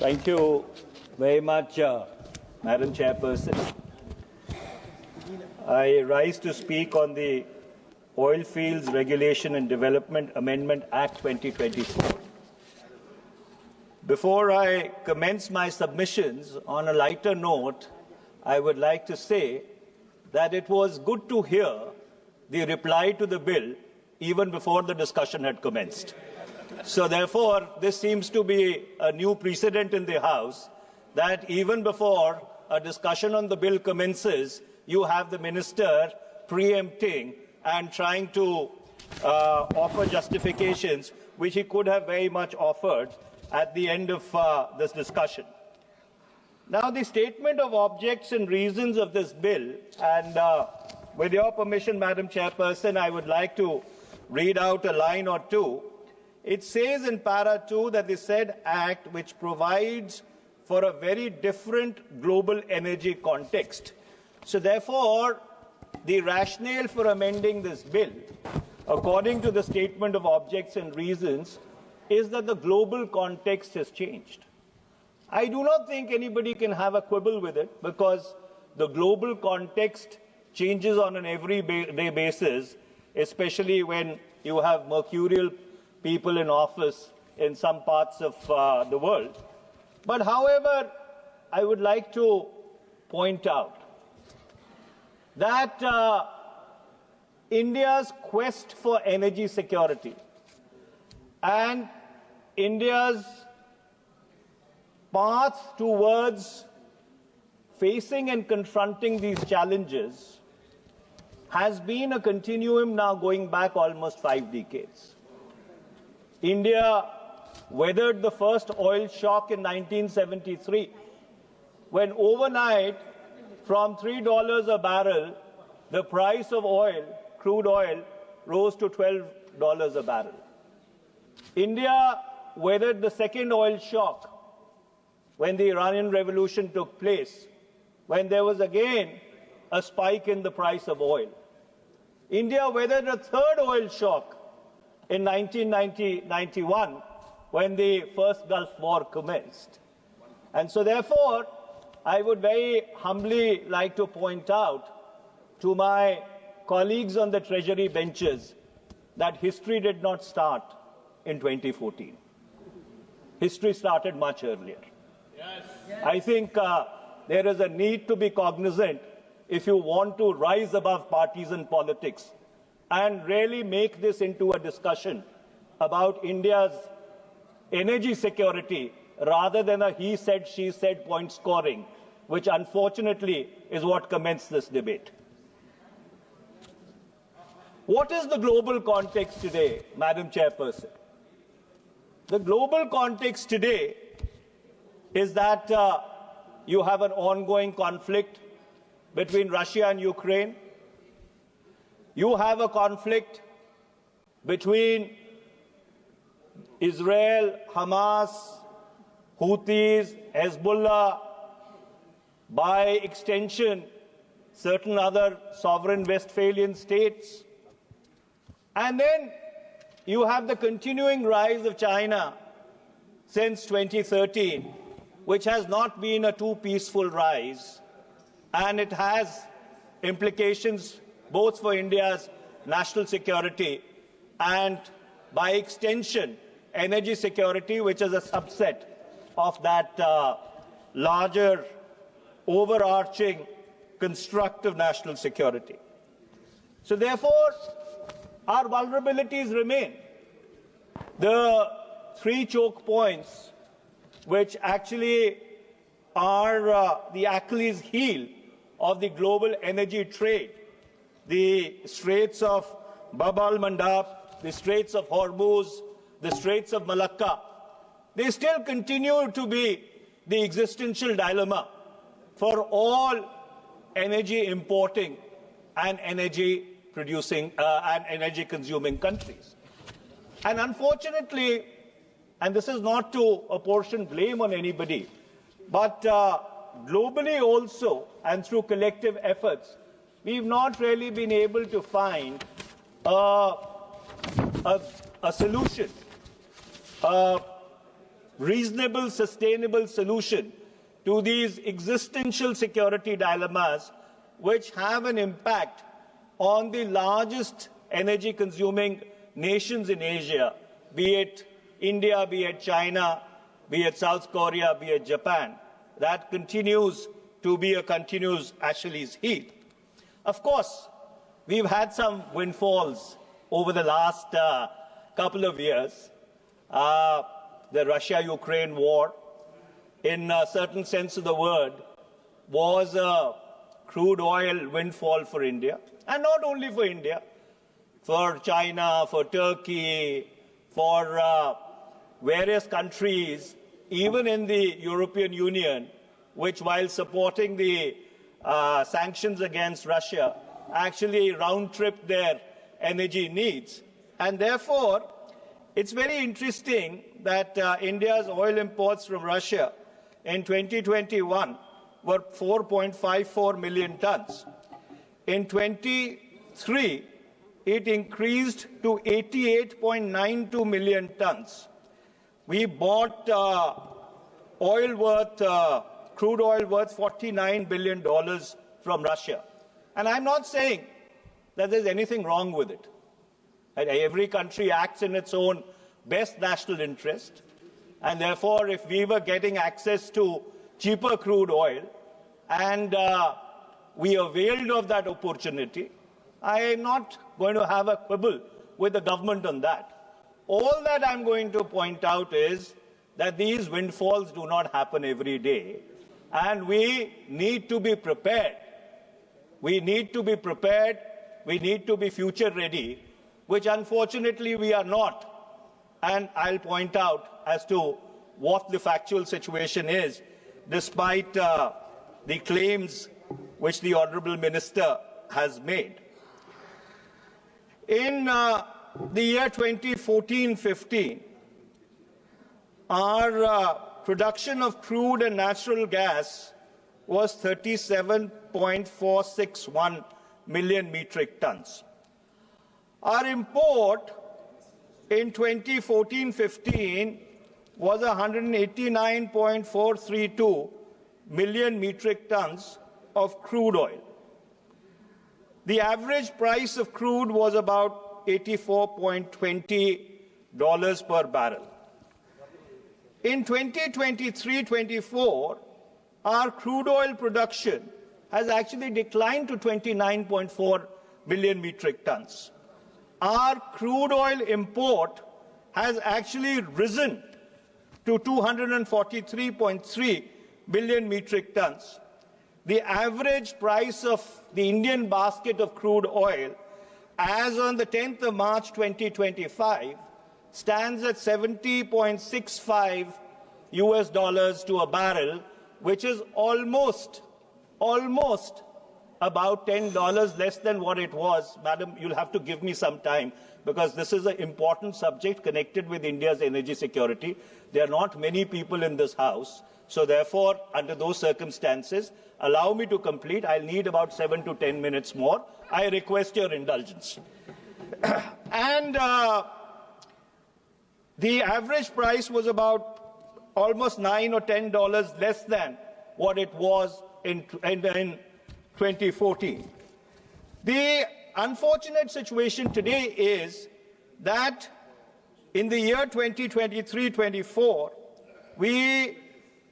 Thank you very much, Madam Chairperson. I rise to speak on the Oil Fields Regulation and Development Amendment Act 2024. Before I commence my submissions, on a lighter note, I would like to say that it was good to hear the reply to the bill even before the discussion had commenced. So therefore, this seems to be a new precedent in the House that even before a discussion on the bill commences, you have the minister preempting and trying to offer justifications which he could have very much offered at the end of this discussion. Now, the statement of objects and reasons of this bill, and with your permission, Madam Chairperson, I would like to read out a line or two. It says in para 2 that the said act, which provides for a very different global energy context. So therefore, the rationale for amending this bill, according to the statement of objects and reasons, is that the global context has changed. I do not think anybody can have a quibble with it, because the global context changes on an everyday basis, especially when you have mercurial people in office in some parts of the world. But however, I would like to point out that India's quest for energy security and India's path towards facing and confronting these challenges has been a continuum now going back almost 5 decades. India weathered the first oil shock in 1973, when overnight, from $3 a barrel, the price of oil, crude oil, rose to $12 a barrel. India weathered the second oil shock when the Iranian Revolution took place, when there was again a spike in the price of oil. India weathered a third oil shock in 1991, when the first Gulf War commenced. And so therefore, I would very humbly like to point out to my colleagues on the Treasury benches that history did not start in 2014. History started much earlier. Yes. I think there is a need to be cognizant if you want to rise above partisan politics and really make this into a discussion about India's energy security rather than a he said, she said point scoring, which unfortunately is what commenced this debate. What is the global context today, Madam Chairperson? The global context today is that you have an ongoing conflict between Russia and Ukraine. You have a conflict between Israel, Hamas, Houthis, Hezbollah, by extension, certain other sovereign Westphalian states. And then you have the continuing rise of China since 2013, which has not been a too peaceful rise, and it has implications both for India's national security and, by extension, energy security, which is a subset of that larger, overarching construct of national security. So therefore, our vulnerabilities remain. The 3 choke points, which actually are the Achilles heel of the global energy trade, the Straits of Bab al-Mandab, the Straits of Hormuz, the Straits of Malacca, they still continue to be the existential dilemma for all energy importing and energy producing and energy consuming countries. And unfortunately, and this is not to apportion blame on anybody, but globally also, and through collective efforts, we've not really been able to find a solution reasonable, sustainable solution to these existential security dilemmas which have an impact on the largest energy-consuming nations in Asia, be it India, be it China, be it South Korea, be it Japan. That continues to be a continuous Achilles heel. Of course, we've had some windfalls over the last couple of years. The Russia-Ukraine war, in a certain sense of the word, was a crude oil windfall for India. And not only for India, for China, for Turkey, for various countries, even in the European Union, which, while supporting the sanctions against Russia, actually round-tripped their energy needs. And therefore, it's very interesting that India's oil imports from Russia in 2021 were 4.54 million tons. In 23, it increased to 88.92 million tons. We bought crude oil worth $49 billion from Russia. And I'm not saying that there's anything wrong with it. Every country acts in its own best national interest. And therefore, if we were getting access to cheaper crude oil and we availed of that opportunity, I am not going to have a quibble with the government on that. All that I'm going to point out is that these windfalls do not happen every day. And we need to be prepared. We need to be prepared. We need to be future ready, which unfortunately we are not. And I'll point out as to what the factual situation is, despite the claims which the Honourable Minister has made. In the year 2014-15, our production of crude and natural gas was 37.461 million metric tons. Our import in 2014-15 was 189.432 million metric tons of crude oil. The average price of crude was about $84.20 per barrel. In 2023-24, our crude oil production has actually declined to 29.4 million metric tons. Our crude oil import has actually risen to 243.3 million metric tons. The average price of the Indian basket of crude oil, as on the 10th of March 2025, stands at $70.65 to a barrel, which is almost about $10 less than what it was. Madam, you'll have to give me some time, because this is an important subject connected with India's energy security. There are not many people in this House. So therefore, under those circumstances, allow me to complete. I'll need about 7 to 10 minutes more. I request your indulgence. And the average price was about almost $9 or $10 less than what it was in 2014. The unfortunate situation today is that in the year 2023-24, we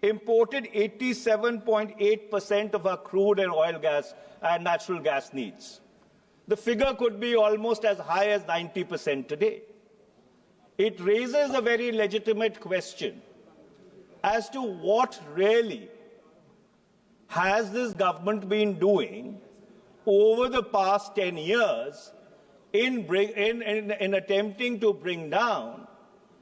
imported 87.8% of our crude and oil gas and natural gas needs. The figure could be almost as high as 90% today. It raises a very legitimate question as to what really has this government been doing over the past 10 years in attempting to bring down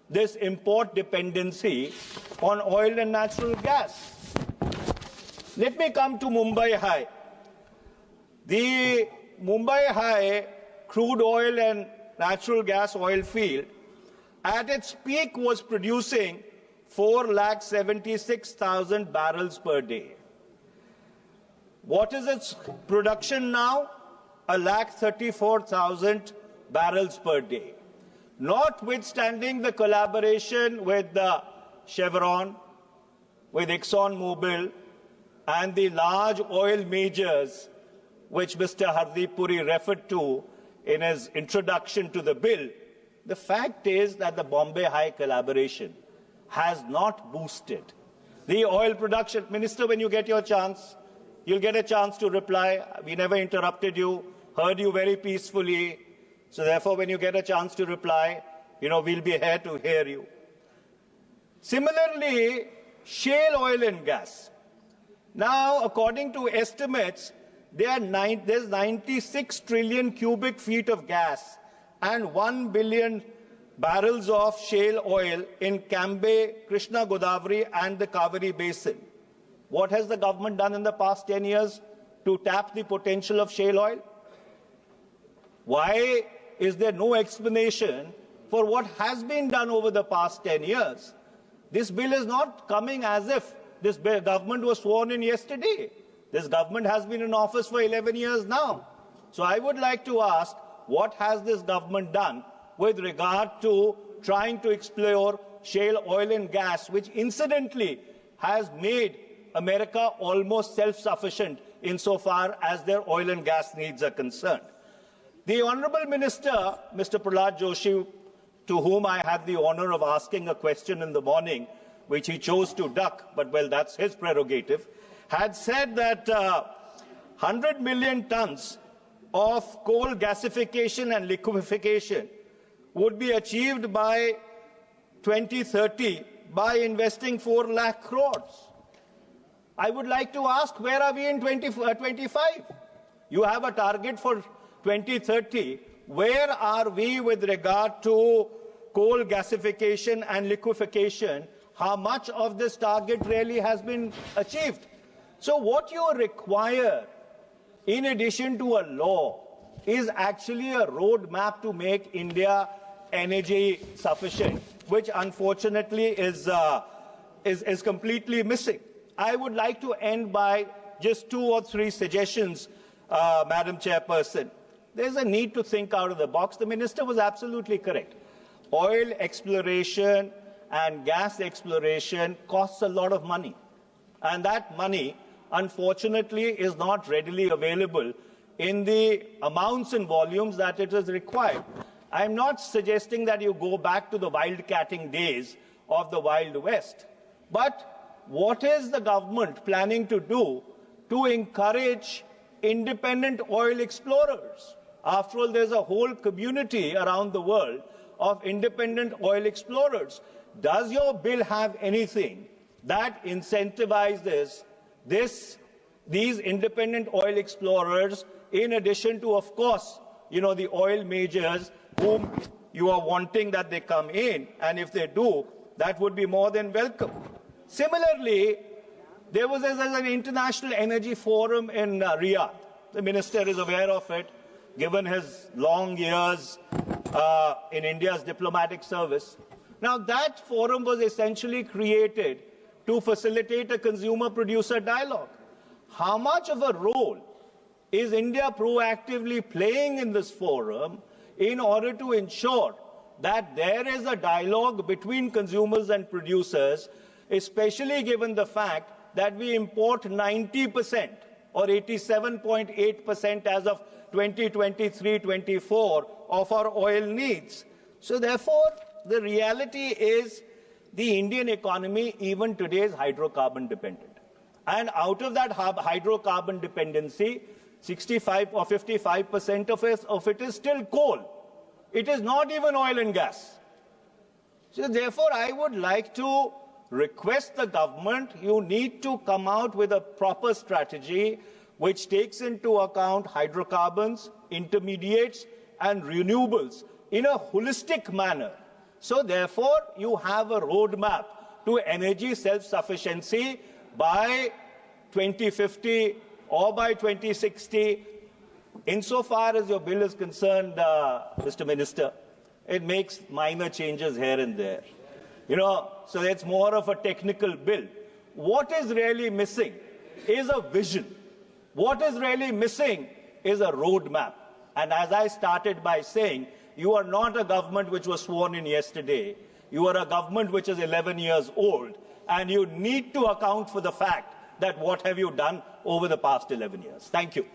this import dependency on oil and natural gas. Let me come to Mumbai High. The Mumbai High crude oil and natural gas oil field at its peak was producing 476,000 barrels per day. What is its production now? 134,000 barrels per day. Notwithstanding the collaboration with the Chevron, with ExxonMobil, and the large oil majors which Mr. Hardeep Puri referred to in his introduction to the bill, the fact is that the Bombay High collaboration has not boosted the oil production. Minister, when you get your chance, you'll get a chance to reply. We never interrupted you, heard you very peacefully. So therefore, when you get a chance to reply, we'll be here to hear you. Similarly, shale oil and gas. Now, according to estimates, there's 96 trillion cubic feet of gas and 1 billion barrels of shale oil in Cambay, Krishna Godavari and the Kaveri Basin. What has the government done in the past 10 years to tap the potential of shale oil? Why is there no explanation for what has been done over the past 10 years? This bill is not coming as if this government was sworn in yesterday. This government has been in office for 11 years now. So I would like to ask, what has this government done with regard to trying to explore shale oil and gas, which incidentally has made America almost self-sufficient insofar as their oil and gas needs are concerned? The Honourable Minister, Mr. Prahlad Joshi, to whom I had the honour of asking a question in the morning, which he chose to duck, but well, that's his prerogative, had said that 100 million tons of coal gasification and liquefaction would be achieved by 2030 by investing 4 lakh crores. I would like to ask, where are we in 2025? You have a target for 2030. Where are we with regard to coal gasification and liquefaction? How much of this target really has been achieved? So what you require, in addition to a law, is actually a roadmap to make India energy sufficient, which unfortunately is completely missing. I would like to end by just 2 or 3 suggestions, Madam Chairperson. There's a need to think out of the box. The Minister was absolutely correct. Oil exploration and gas exploration costs a lot of money. And that money, unfortunately, is not readily available in the amounts and volumes that it is required. I'm not suggesting that you go back to the wildcatting days of the Wild West. But what is the government planning to do to encourage independent oil explorers? After all, there's a whole community around the world of independent oil explorers. Does your bill have anything that incentivizes these independent oil explorers, in addition to, of course, the oil majors whom you are wanting that they come in, and if they do, that would be more than welcome. Similarly, there was an international energy forum in Riyadh. The minister is aware of it, given his long years in India's diplomatic service. Now, that forum was essentially created to facilitate a consumer-producer dialogue. How much of a role is India proactively playing in this forum in order to ensure that there is a dialogue between consumers and producers, especially given the fact that we import 90% or 87.8% as of 2023-24 of our oil needs? So therefore, the reality is the Indian economy even today is hydrocarbon dependent. And out of that hydrocarbon dependency, 65 or 55% of it is still coal. It is not even oil and gas. So therefore, I would like to request the government, you need to come out with a proper strategy which takes into account hydrocarbons, intermediates, and renewables in a holistic manner. So therefore, you have a roadmap to energy self-sufficiency by 2050 or by 2060. Insofar as your bill is concerned, Mr. Minister, it makes minor changes here and there. So it's more of a technical bill. What is really missing is a vision. What is really missing is a roadmap. And as I started by saying, you are not a government which was sworn in yesterday. You are a government which is 11 years old, and you need to account for the fact that what have you done over the past 11 years. Thank you.